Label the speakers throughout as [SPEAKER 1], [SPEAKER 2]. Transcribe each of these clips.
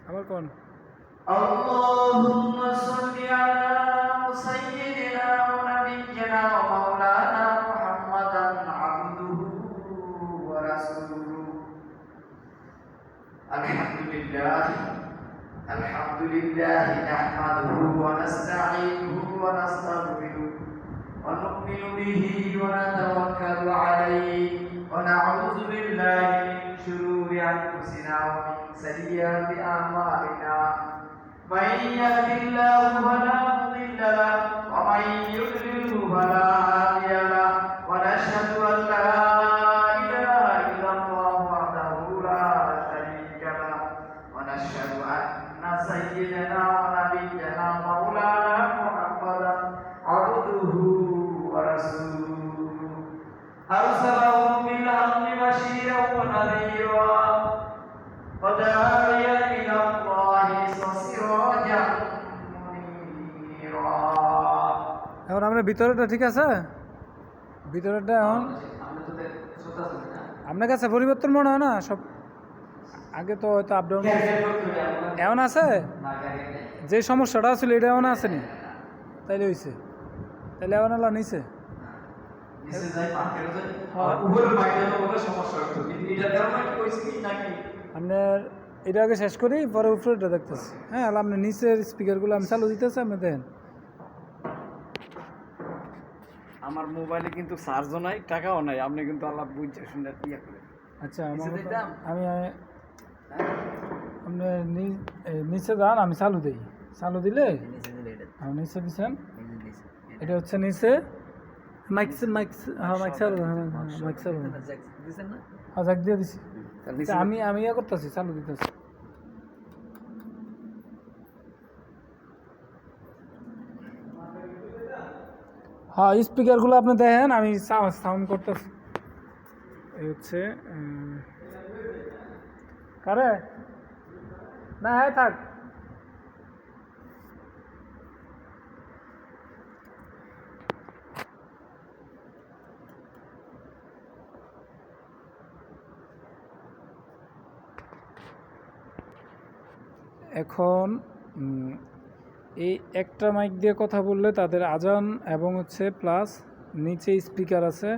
[SPEAKER 1] আবার কোন
[SPEAKER 2] আল্লাহুম্মা সাল্লি আলা সাইয়্যিদিনা ওয়া নাবিয়্যিনা ওয়া মাওলানা মুহাম্মাদান আবদুহু ওয়া রাসূলুহু আলহামদুলিল্লাহ নাহমাদুহু ওয়া নাস্তাঈনুহু ওয়া নাস্তাগফিরুহু ওয়া নু'মিনু বিহি ওয়া নাতাওয়াক্কালু আলাইহি ওয়া না'উযু বিল্লাহি মিন শুরুরি আনফুসিনা ওয়া মিন sayyiati a'malina man yahdihillahu fala mudilla lahu wa man yudlilhu fala hadiya lahu wa nashhadu an la ilaha illallah wahdahu la sharika lahu wa nashhadu anna sayyidana wa nabiyyana maulana muhammadan abduhu wa rasuluhu arsalahu bil haqqi bashiran wa nadhira وداعيا إلى الله وسراجا منيرا
[SPEAKER 1] এখন আমরা ভিতরেটা ঠিক আছে ভিতরেটা এখন আপনার কাছে পরিবর্তন মনে হয় না সব আগে তো হয়তো আপ ডাউন এমন আছে যে সমস্যাটা ছিল এটা এমন আসেনি তাইলে হয়েছে তাইলে এমন আল্লাহ নিছে আপনার এটা আগে শেষ করি পরে উপরেটা দেখতেছি হ্যাঁ আপনার নিচের স্পিকারগুলো আমি চালু দিতেছি আপনি দেখেন
[SPEAKER 3] আমার মোবাইলে কিন্তু চার্জও নাই টাকাও নাই আপনি কিন্তু আল্লাহ বুঝছে শুনে ইয়ে করে
[SPEAKER 1] আচ্ছা আমি আপনার নিচে যান আমি চালু দিই চালু দিলে আমি নিচে দিচ্ছেন এটা হচ্ছে নিচে মাইক মাইক হ্যাঁ মাইক চালু মাইক চালু হ্যাঁ জ্যাক দিয়ে দিছি আমি ইয়ে করতেছি চালু দিতেছি হ্যাঁ স্পিকারগুলো আপনি দেখেন আমি সাউন্ড করতেছি এই হচ্ছে কারে না হ্যাঁ থাক এখন এই একটা মাইক দিয়ে কথা বললে তাদের আজান এবং হচ্ছে প্লাস নিচে স্পিকার আছে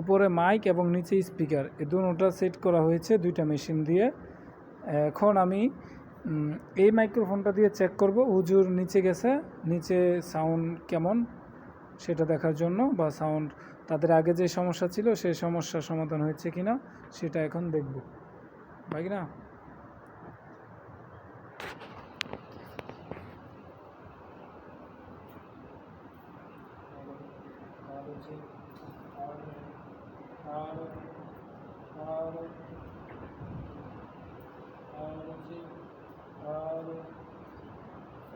[SPEAKER 1] উপরে মাইক এবং নিচে স্পিকার এই দুটোটা সেট করা হয়েছে দুইটা মেশিন দিয়ে এখন আমি এই মাইক্রোফোনটা দিয়ে চেক করব হুজুর নিচে গেছে নিচে সাউন্ড কেমন সেটা দেখার জন্য বা সাউন্ড তাদের আগে যে সমস্যা ছিল সেই সমস্যার সমাধান হয়েছে কিনা সেটা এখন দেখব বাকি না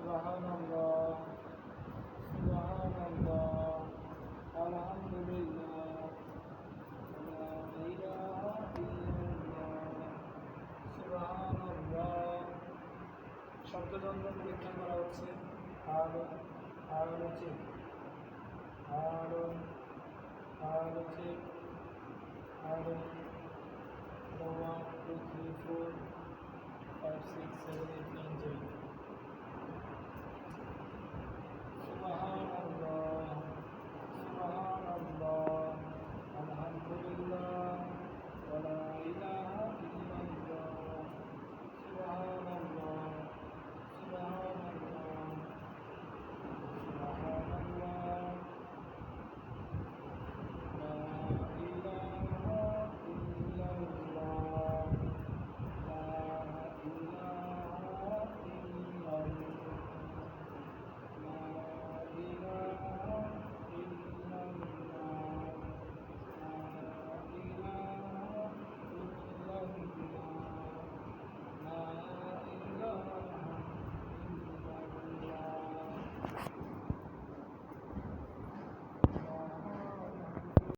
[SPEAKER 1] Subhanallah, Subhanallah, Alhamdulillah, La ilaha illallah, Subhanallah. শব্দযন্ত্র পরীক্ষা করা হচ্ছে আরো আরো হচ্ছে আরো আরো হচ্ছে আরো 1 2 3 4 5 6 7 8 9 10